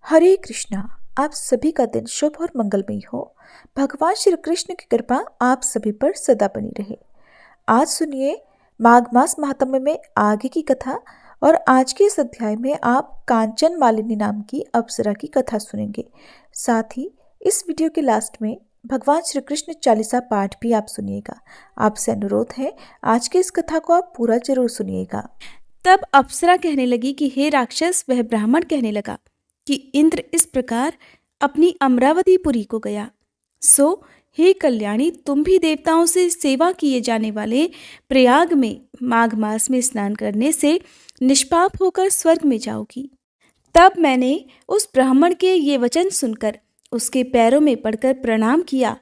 हरे कृष्णा। आप सभी का दिन शुभ और मंगलमय हो। भगवान श्री कृष्ण की कृपा आप सभी पर सदा बनी रहे। आज सुनिए माघ मास महात्म्य में आगे की कथा। और आज के इस अध्याय में आप कांचन मालिनी नाम की अप्सरा की कथा सुनेंगे। साथ ही इस वीडियो के लास्ट में भगवान श्री कृष्ण चालीसा पाठ भी आप सुनिएगा। आपसे अनुरोध है आज की इस कथा को आप पूरा जरूर सुनिएगा। तब अप्सरा कहने लगी कि हे राक्षस। वह ब्राह्मण कहने लगा कि इंद्र इस प्रकार अपनी अमरावतीपुरी को गया। सो हे कल्याणी, तुम भी देवताओं से सेवा किए जाने वाले प्रयाग में माघ मास में स्नान करने से निष्पाप होकर स्वर्ग में जाओगी। तब मैंने उस ब्राह्मण के ये वचन सुनकर उसके पैरों में पड़कर प्रणाम किया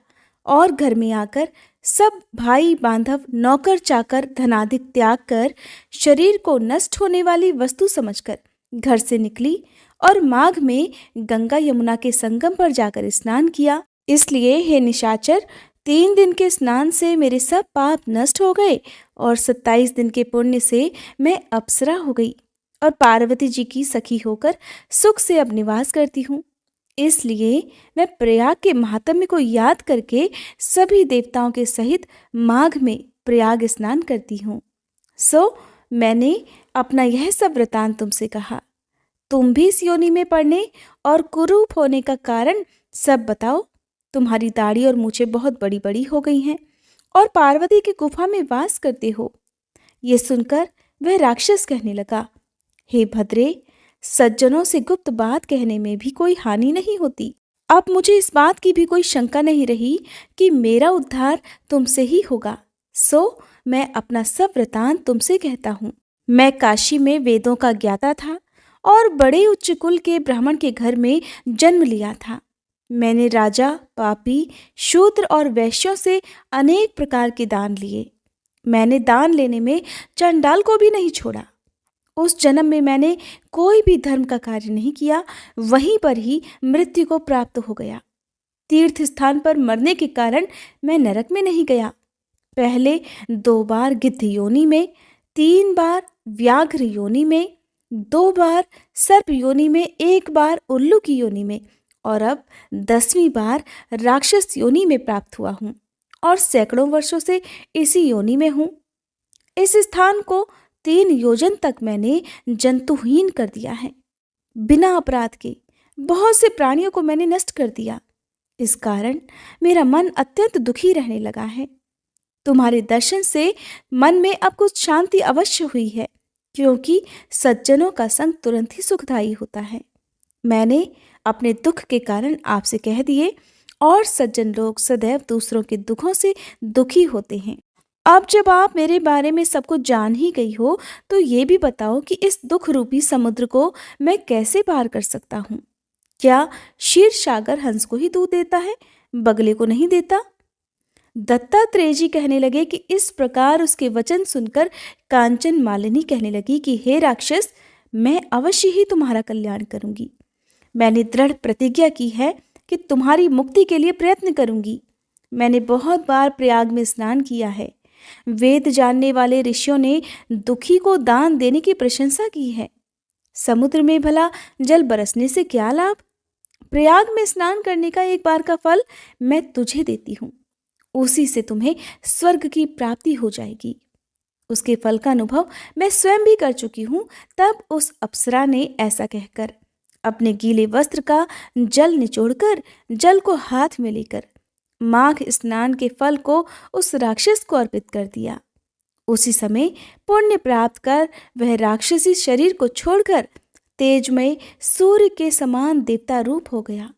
और घर में आकर सब भाई बांधव नौकर चाकर धनाधिक त्याग कर शरीर को नष्ट होने वाली वस्तु समझकर घर से निकली और माघ में गंगा यमुना के संगम पर जाकर स्नान किया। इसलिए हे निशाचर, 3 दिन के स्नान से मेरे सब पाप नष्ट हो गए और 27 दिन के पुण्य से मैं अप्सरा हो गई और पार्वती जी की सखी होकर सुख से अब निवास करती हूँ। इसलिए मैं प्रयाग के महात्म्य को याद करके सभी देवताओं के सहित माघ में प्रयाग स्नान करती हूँ। सो मैंने अपना यह सब वृतांत तुमसे कहा। तुम भी इस योनि में पड़ने और कुरूप होने का कारण सब बताओ। तुम्हारी दाढ़ी और मूछें बहुत बड़ी बड़ी हो गई हैं और पार्वती की गुफा में वास करते हो। ये सुनकर वह राक्षस कहने लगा, हे भद्रे, सज्जनों से गुप्त बात कहने में भी कोई हानि नहीं होती। अब मुझे इस बात की भी कोई शंका नहीं रही कि मेरा उद्धार तुमसे ही होगा। सो मैं अपना सब वृतांत तुमसे कहता हूँ। मैं काशी में वेदों का ज्ञाता था और बड़े उच्च कुल के ब्राह्मण के घर में जन्म लिया था। मैंने राजा, पापी, शूद्र और वैश्यों से अनेक प्रकार के दान लिए। मैंने दान लेने में चंडाल को भी नहीं छोड़ा। उस जन्म में मैंने कोई भी धर्म का कार्य नहीं किया, वहीं पर ही मृत्यु को प्राप्त हो गया। तीर्थ स्थान पर मरने के कारण मैं नरक में नहीं गया। पहले 2 बार गिद्ध योनि में, 3 बार व्याघ्र योनि में, 2 बार सर्प योनि में, 1 बार उल्लू की योनि में और अब 10वीं बार राक्षस योनि में प्राप्त हुआ हूँ और सैकड़ों वर्षों से इसी योनि में हूँ। इस स्थान को 3 योजन तक मैंने जंतुहीन कर दिया है। बिना अपराध के बहुत से प्राणियों को मैंने नष्ट कर दिया। इस कारण मेरा मन अत्यंत दुखी रहने लगा है। तुम्हारे दर्शन से मन में अब कुछ शांति अवश्य हुई है, क्योंकि सज्जनों का संग तुरंत ही सुखदायी होता है। मैंने अपने दुख के कारण आपसे कह दिए और सज्जन लोग सदैव दूसरों के दुखों से दुखी होते हैं। अब जब आप मेरे बारे में सब कुछ जान ही गई हो, तो ये भी बताओ कि इस दुख रूपी समुद्र को मैं कैसे पार कर सकता हूँ। क्या क्षीर सागर हंस को ही दूध देता है, बगले को नहीं देता? दत्तात्रेय जी कहने लगे कि इस प्रकार उसके वचन सुनकर कांचन मालिनी कहने लगी कि हे राक्षस, मैं अवश्य ही तुम्हारा कल्याण करूंगी। मैंने दृढ़ प्रतिज्ञा की है कि तुम्हारी मुक्ति के लिए प्रयत्न करूंगी। मैंने बहुत बार प्रयाग में स्नान किया है। वेद जानने वाले ऋषियों ने दुखी को दान देने की प्रशंसा की है। समुद्र में भला जल बरसने से क्या लाभ? प्रयाग में स्नान करने का एक बार का फल मैं तुझे देती हूँ। उसी से तुम्हें स्वर्ग की प्राप्ति हो जाएगी। उसके फल का अनुभव मैं स्वयं भी कर चुकी हूँ। तब उस अप्सरा ने ऐसा कहकर अपने गीले वस्त्र का जल निचोड़कर जल को हाथ में लेकर माघ स्नान के फल को उस राक्षस को अर्पित कर दिया। उसी समय पुण्य प्राप्त कर वह राक्षसी शरीर को छोड़कर तेजमय सूर्य के समान देवता रूप हो गया।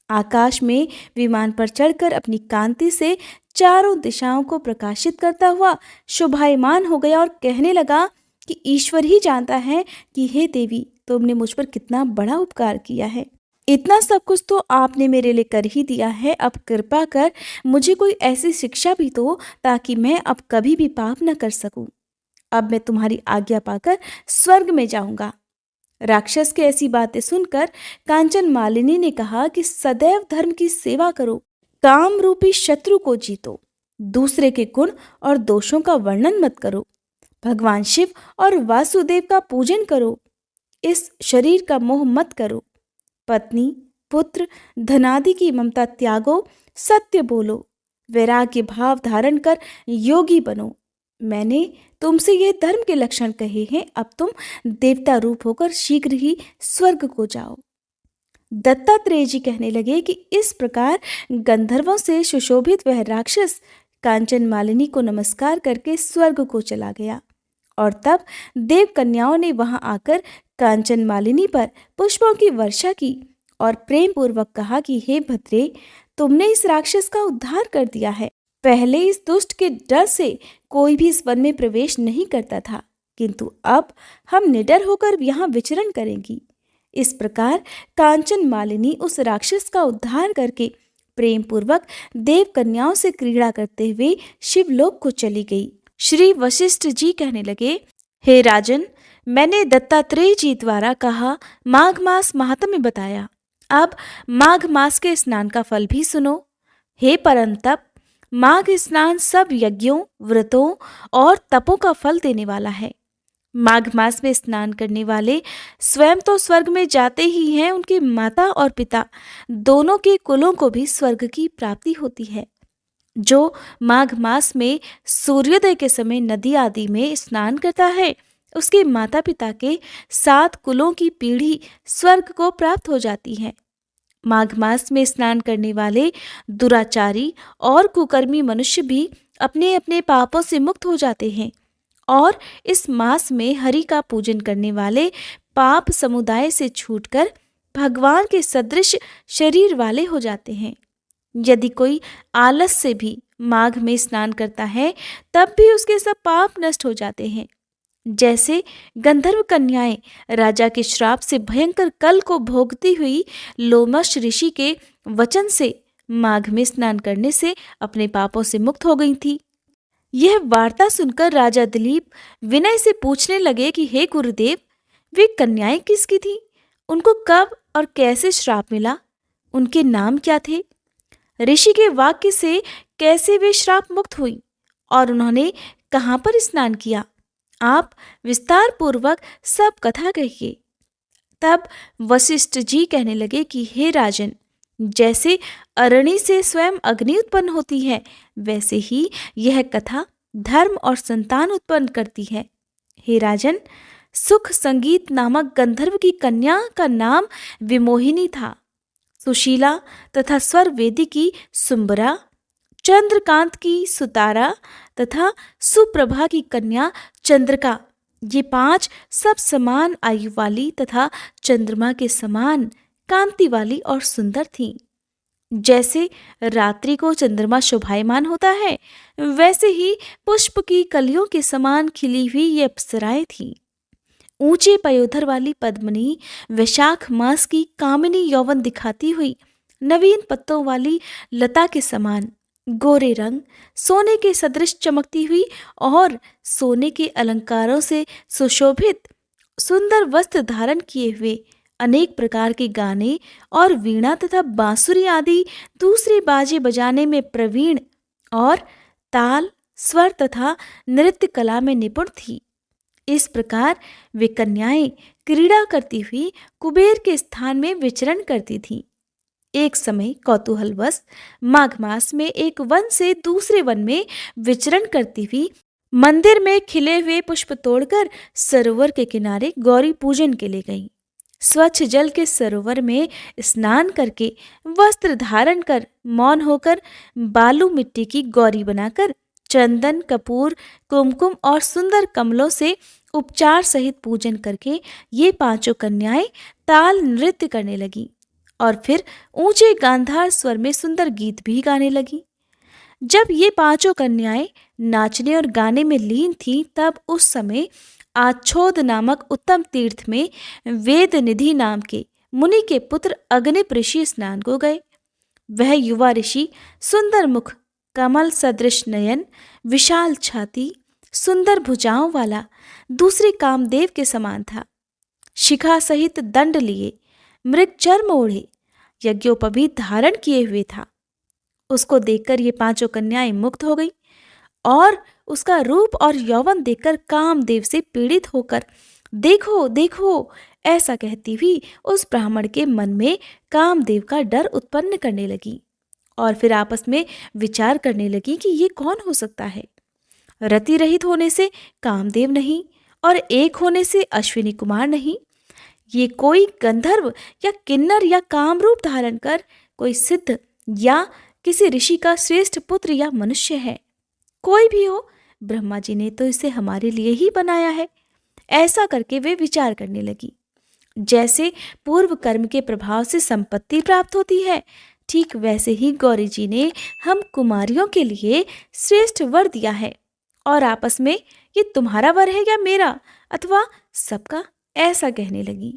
आकाश में विमान पर चढ़कर अपनी कांति से चारों दिशाओं को प्रकाशित करता हुआ शोभायमान हो गया और कहने लगा कि ईश्वर ही जानता है कि हे देवी, तुमने मुझ पर कितना बड़ा उपकार किया है। इतना सब कुछ तो आपने मेरे लिए कर ही दिया है। अब कृपा कर मुझे कोई ऐसी शिक्षा भी दो ताकि मैं अब कभी भी पाप न कर सकूं। अब मैं तुम्हारी आज्ञा पाकर स्वर्ग में जाऊंगा। राक्षस के ऐसी बातें सुनकर कांचन मालिनी ने कहा कि सदैव धर्म की सेवा करो, काम रूपी शत्रु को जीतो, दूसरे के गुण और दोषों का वर्णन मत करो, भगवान शिव और वासुदेव का पूजन करो, इस शरीर का मोह मत करो, पत्नी, पुत्र, धनादि की ममता त्यागो, सत्य बोलो, वैराग्य भाव धारण कर योगी बनो। मैंने तुमसे यह धर्म के लक्षण कहे हैं, अब तुम देवता रूप होकर शीघ्र ही स्वर्ग को जाओ। दत्तात्रेय जी कहने लगे कि इस प्रकार गंधर्वों से सुशोभित वह राक्षस कांचन मालिनी को नमस्कार करके स्वर्ग को चला गया। और तब देव कन्याओं ने वहां आकर कांचन मालिनी पर पुष्पों की वर्षा की और प्रेम पूर्वक कहा कि हे भद्रे, तुमने इस राक्षस का उद्धार कर दिया है। पहले इस दुष्ट के डर से कोई भी इस वन में प्रवेश नहीं करता था, किंतु अब हम निडर होकर यहाँ विचरण करेंगी। इस प्रकार कांचन मालिनी उस राक्षस का उद्धार करके प्रेम पूर्वक देव कन्याओं से क्रीड़ा करते हुए शिवलोक को चली गई। श्री वशिष्ठ जी कहने लगे, हे राजन, मैंने दत्तात्रेय जी द्वारा कहा माघ मास महात्म्य बताया, अब माघ मास के स्नान का फल भी सुनो। हे परंतप, माघ स्नान सब यज्ञों, व्रतों और तपों का फल देने वाला है। माघ मास में स्नान करने वाले स्वयं तो स्वर्ग में जाते ही हैं, उनके माता और पिता दोनों के कुलों को भी स्वर्ग की प्राप्ति होती है। जो माघ मास में सूर्योदय के समय नदी आदि में स्नान करता है, उसके माता पिता के 7 कुलों की पीढ़ी स्वर्ग को प्राप्त हो जाती है। माघ मास में स्नान करने वाले दुराचारी और कुकर्मी मनुष्य भी अपने अपने पापों से मुक्त हो जाते हैं और इस मास में हरि का पूजन करने वाले पाप समुदाय से छूटकर भगवान के सदृश शरीर वाले हो जाते हैं। यदि कोई आलस से भी माघ में स्नान करता है, तब भी उसके सब पाप नष्ट हो जाते हैं। जैसे गंधर्व कन्याएं राजा के श्राप से भयंकर कल को भोगती हुई लोमश ऋषि के वचन से माघ में स्नान करने से अपने पापों से मुक्त हो गई थी। यह वार्ता सुनकर राजा दिलीप विनय से पूछने लगे कि हे गुरुदेव, वे कन्याएं किसकी थी? उनको कब और कैसे श्राप मिला? उनके नाम क्या थे? ऋषि के वाक्य से कैसे वे श्राप मुक्त हुई और उन्होंने कहाँ पर स्नान किया? आप विस्तार पूर्वक सब कथा कहिए। तब वशिष्ठ जी कहने लगे कि हे राजन, जैसे अरणि से स्वयं अग्नि उत्पन्न होती है, वैसे ही यह कथा धर्म और संतान उत्पन्न करती है। हे राजन, सुख संगीत नामक गंधर्व की कन्या का नाम विमोहिनी था। सुशीला तथा स्वर वेदी की सुंबरा, चंद्रकांत की सुतारा तथा सुप्रभा की कन्या चंद्रिका, ये 5 सब समान आयु वाली तथा चंद्रमा के समान कांति वाली और सुंदर थीं। जैसे रात्रि को चंद्रमा शोभायमान होता है, वैसे ही पुष्प की कलियों के समान खिली हुई ये अप्सराएं थीं। ऊंचे पयोधर वाली पद्मिनी वैशाख मास की कामिनी यौवन दिखाती हुई नवीन पत्तों वाली लता के समान गोरे रंग, सोने के सदृश चमकती हुई और सोने के अलंकारों से सुशोभित सुंदर वस्त्र धारण किए हुए, अनेक प्रकार के गाने और वीणा तथा बांसुरी आदि दूसरे बाजे बजाने में प्रवीण और ताल, स्वर तथा नृत्य कला में निपुण थी। इस प्रकार वे कन्याएं क्रीड़ा करती हुई कुबेर के स्थान में विचरण करती थीं। एक समय कौतूहलवश माघ मास में एक वन से दूसरे वन में विचरण करती हुई मंदिर में खिले हुए पुष्प तोड़कर सरोवर के किनारे गौरी पूजन के लिए गई। स्वच्छ जल के सरोवर में स्नान करके वस्त्र धारण कर मौन होकर बालू मिट्टी की गौरी बनाकर चंदन, कपूर, कुमकुम और सुंदर कमलों से उपचार सहित पूजन करके ये 5 कन्याएं ताल नृत्य करने लगी और फिर ऊंचे गांधार स्वर में सुंदर गीत भी गाने लगी। जब ये 5 कन्याएं नाचने और गाने में लीन थीं, तब उस समय आच्छोद नामक उत्तम तीर्थ में वेद निधि नाम के मुनि के पुत्र अग्निप ऋषि स्नान को गए। वह युवा ऋषि सुंदर मुख, कमल सदृश नयन, विशाल छाती, सुंदर भुजाओं वाला दूसरे कामदेव के समान था। शिखा सहित दंड लिए, मृग चर्म ओढ़े, यज्ञोपवीत धारण किए हुए था। उसको देखकर ये 5 कन्याएं मुक्त हो गई और उसका रूप और यौवन देखकर कामदेव से पीड़ित होकर देखो देखो ऐसा कहती हुई उस ब्राह्मण के मन में कामदेव का डर उत्पन्न करने लगी और फिर आपस में विचार करने लगी कि ये कौन हो सकता है। रति रहित होने से कामदेव नहीं और एक होने से अश्विनी कुमार नहीं, ये कोई गंधर्व या किन्नर या कामरूप धारण कर कोई सिद्ध या किसी ऋषि का श्रेष्ठ पुत्र या मनुष्य है। कोई भी हो, ब्रह्मा जी ने तो इसे हमारे लिए ही बनाया है। ऐसा करके वे विचार करने लगी। जैसे पूर्व कर्म के प्रभाव से संपत्ति प्राप्त होती है, ठीक वैसे ही गौरी जी ने हम कुमारियों के लिए श्रेष्ठ वर दिया है और आपस में ये तुम्हारा वर है या मेरा अथवा सबका, ऐसा कहने लगी।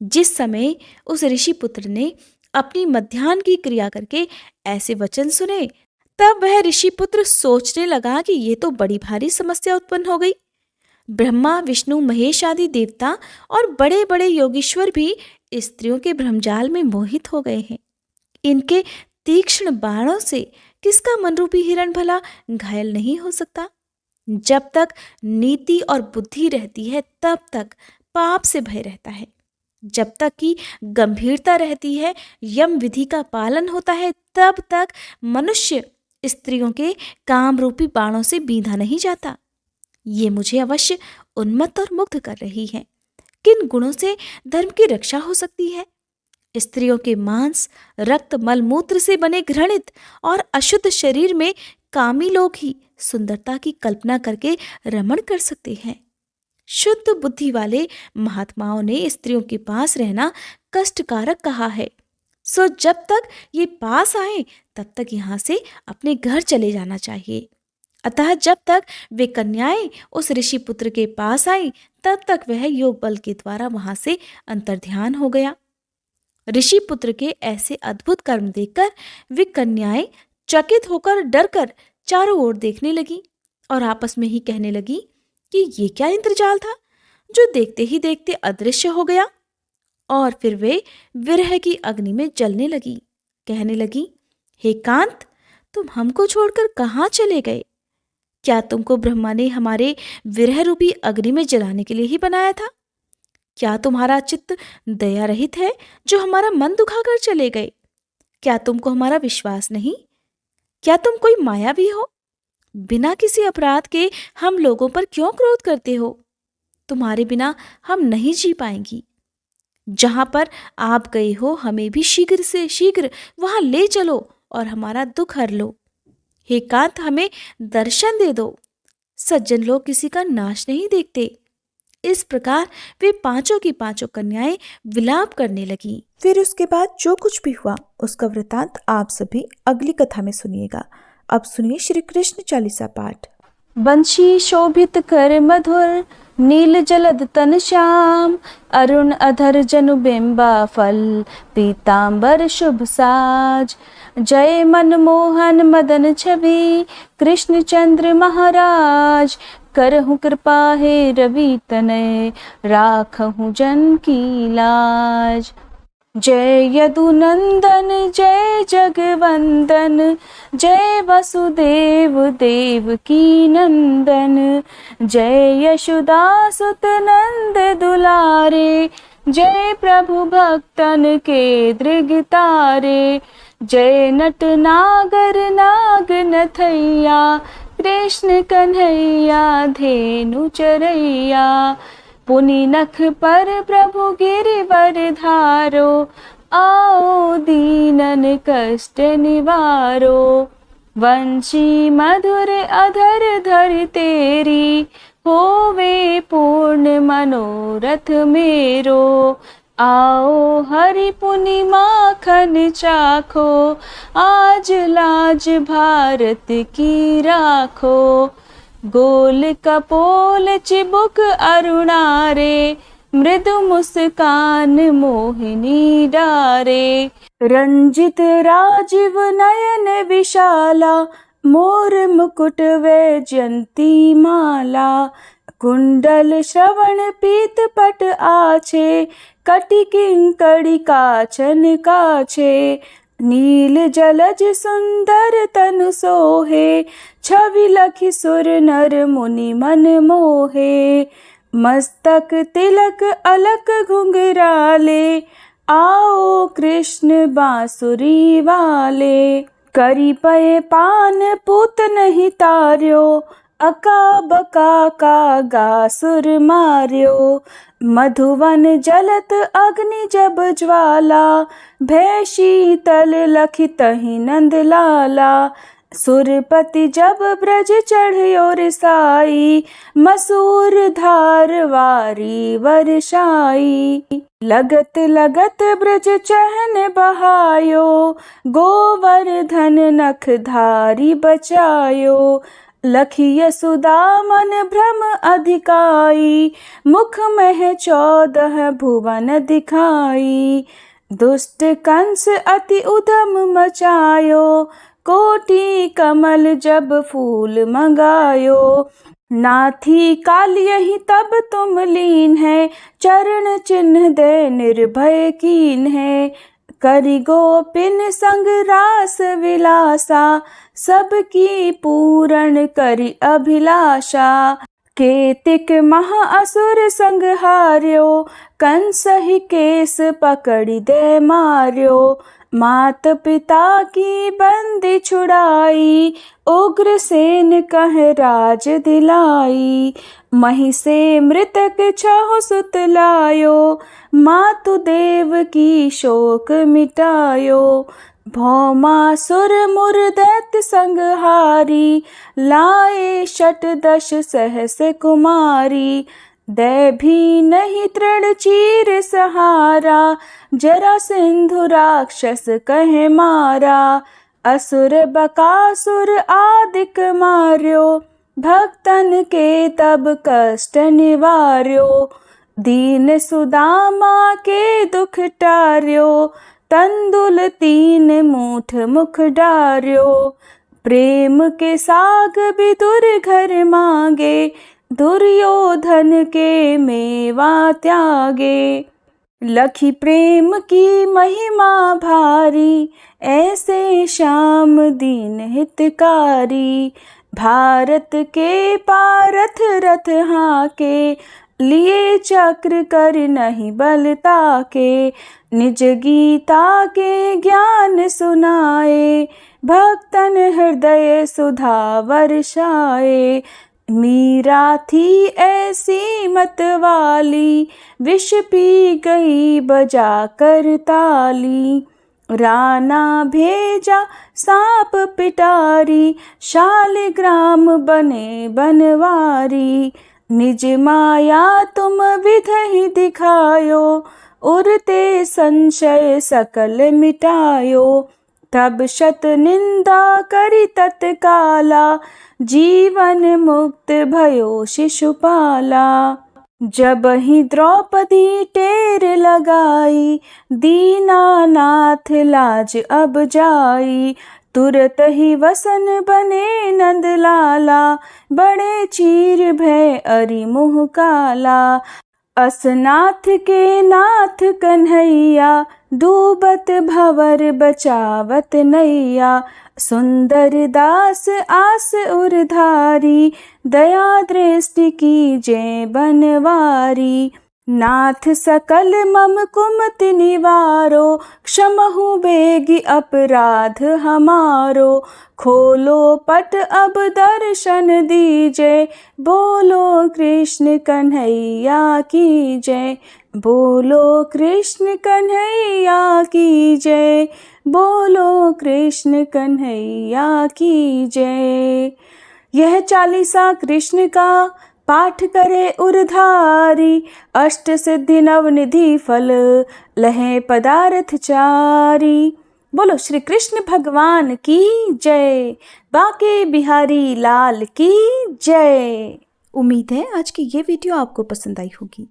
जिस समय उस ऋषि पुत्र ने अपनी मध्याह्न की क्रिया करके ऐसे वचन सुने, तब वह ऋषि पुत्र सोचने लगा कि ये तो बड़ी भारी समस्या उत्पन्न हो गई। ब्रह्मा, विष्णु, महेश आदि देवता और बड़े बड़े योगीश्वर भी स्त्रियों के भ्रमजाल में मोहित हो गए हैं। इनके तीक्ष्ण बाणों से किसका मनरूपी हिरण भला घायल नहीं हो सकता। जब तक नीति और बुद्धि रहती है तब तक पाप से भय रहता है। जब तक कि गंभीरता रहती है, यम विधि का पालन होता है, तब तक मनुष्य स्त्रियों के काम रूपी बाणों से बींधा नहीं जाता। ये मुझे अवश्य उन्मत्त और मुग्ध कर रही है। किन गुणों से धर्म की रक्षा हो सकती है? स्त्रियों के मांस, रक्त, मलमूत्र से बने घृणित और अशुद्ध शरीर में कामी लोग ही सुंदरता की कल्पना करके रमण कर सकते हैं। शुद्ध बुद्धि वाले महात्माओं ने स्त्रियों के पास रहना कष्टकारक कहा है। सो जब तक ये पास आए तब तक यहाँ से अपने घर चले जाना चाहिए। अतः जब तक वे कन्याएं उस ऋषि पुत्र के पास आई तब तक वह योग बल के द्वारा वहां से अंतर्ध्यान हो गया। ऋषि पुत्र के ऐसे अद्भुत कर्म देखकर वे कन्याएं चकित होकर डरकर चारों ओर देखने लगी और आपस में ही कहने लगी कि ये क्या इंद्रजाल था जो देखते ही देखते अदृश्य हो गया। और फिर वे विरह की अग्नि में जलने लगी। कहने लगी, हे कांत, तुम हमको छोड़कर कहाँ चले गए? क्या तुमको ब्रह्मा ने हमारे विरह रूपी अग्नि में जलाने के लिए ही बनाया था? क्या तुम्हारा चित्त दया रहित है जो हमारा मन दुखाकर चले गए? क्या तुमको हमारा विश्वास नहीं? क्या तुम कोई मायावी हो? बिना किसी अपराध के हम लोगों पर क्यों क्रोध करते हो? तुम्हारे बिना हम नहीं जी पाएंगी। जहां पर आप गए हो हमें भी शीघ्र से शीघ्र वहां ले चलो और हमारा दुख हर लो। हे कांत, हमें दर्शन दे दो। सज्जन लोग किसी का नाश नहीं देखते। इस प्रकार वे पांचों की पांचों कन्याएं विलाप करने लगी। फिर उसके बाद जो कुछ भी हुआ उसका वृतांत आप सभी अगली कथा में सुनिएगा। अब सुनिए श्री कृष्ण चालीसा पाठ। वंशी शोभित कर मधुर, नील जलद तन श्याम, अरुण अधर जनु बिंबा फल, पीतांबर शुभ साज। जय मनमोहन मदन छवि, कृष्ण चंद्र महाराज। करहु कृपा हे रवि तनय, राखहु जन की लाज। जय यदुनंदन जय जगवंदन, जय वसुदेव देवकी नंदन। जय यशोदासुत नंद दुलारे, जय प्रभु भक्तन के दृगतारे। जय नट नागर नाग नथैया, कृष्ण कन्हैया धेनु चरैया। पुनि नख पर प्रभु गिरिवर धारो, आओ दीनन कष्ट निवारो। वंशी मधुर अधर धर तेरी, होवे पूर्ण मनोरथ मेरो। आओ हरि पुनि माखन चाखो, आज लाज भारत की राखो। गोल कपोल चिबुक अरुणारे, मृदु मुस्कान मोहिनी डारे। रंजित राजीव नयन विशाला, मोर मुकुट वैजयंती माला। कुंडल श्रवण पीत पट आछे, कटि किंकड़ी काचन काछे। नील जलज सुंदर तनु सोहे, छवि लखि सुर नर मुनि मन मोहे। मस्तक तिलक अलक घुंघराले, आओ कृष्ण बांसुरी वाले। करी पए पान पूत नहीं तार्यो, अका बका का गासुर मार्यो। मधुवन जलत अग्नि जब ज्वाला, भय शीतल लखि तहि नंद लाला। सुरपति जब ब्रज चढ़्यो रिसाई, मसूर धार वारी वर्षाई। लगत लगत ब्रज चहन बहायो, गोवर्धन नख धारी बचायो। लखि यशोदा मन भ्रम अधिकाई, मुख मह 14 भुवन दिखाई। दुष्ट कंस अति उद्यम मचायो, कोटि कमल जब फूल मंगायो। नाथी काल यही तब तुम लीन है, चरण चिन्ह दे निर्भय कीन है। करि गोपिन संग रास विलासा, सबकी पूरण करि अभिलाषा। केतिक महाअसुर संग हार्यो, कंस ही केस पकड़ि दे मार्यो। मात पिता की बंदी छुड़ाई, उग्रसेन कह राज दिलाई। मही से मृतक 6 सुत लायो, मातु देव की शोक मिटायो। भौमासुर मुर दैत्य संग हारी, लाए 10 सहस कुमारी। दय भी नहीं तृण चीर सहारा, जरासिंधु राक्षस कहे मारा। असुर बकासुर आदिक मार्यो, भक्तन के तब कष्ट निवार्यो। दीन सुदामा के दुख टार्यो, तंदुल 3 मूठ मुख डार्यो। प्रेम के साग विदुर घर मांगे, दुर्योधन के मेवा त्यागे। लखी प्रेम की महिमा भारी, ऐसे श्याम दीन हितकारी। भारत के पारथ रथ हाके, लिए चक्र कर नहीं बल ताके। निज गीता के ज्ञान सुनाए, भक्तन हृदय सुधा वर्षाए। मीरा थी ऐसी मत वाली, विष पी गई बजा कर ताली। राना भेजा सांप पिटारी, शालिग्राम बने बनवारी। निज माया तुम विधहि दिखायो, उरते संशय सकल मिटायो। तब शत निंदा करि तत्काला, जीवन मुक्त भयो शिशुपाला। जब ही द्रौपदी टेर लगाई, दीनानाथ लाज अब जाई। तुरत ही वसन बने नंद लाला, बड़े चीर भय अरि मुँह काला। असनाथ के नाथ कन्हैया, डूबत भंवर बचावत नैया। सुंदर दास आस उरधारी, दया दृष्टि की जय बनवारी। नाथ सकल मम कुमति निवारो, क्षमहु बेगी अपराध हमारो। खोलो पट अब दर्शन दीजे, बोलो कृष्ण कन्हैया की जय। बोलो कृष्ण कन्हैया की जय, बोलो कृष्ण कन्हैया की जय। यह चालीसा कृष्ण का पाठ करे उरधारी, अष्ट सिद्धि नवनिधि फल लहे पदार्थ चारी। बोलो श्री कृष्ण भगवान की जय, बाके बिहारी लाल की जय। उम्मीद है आज की ये वीडियो आपको पसंद आई होगी।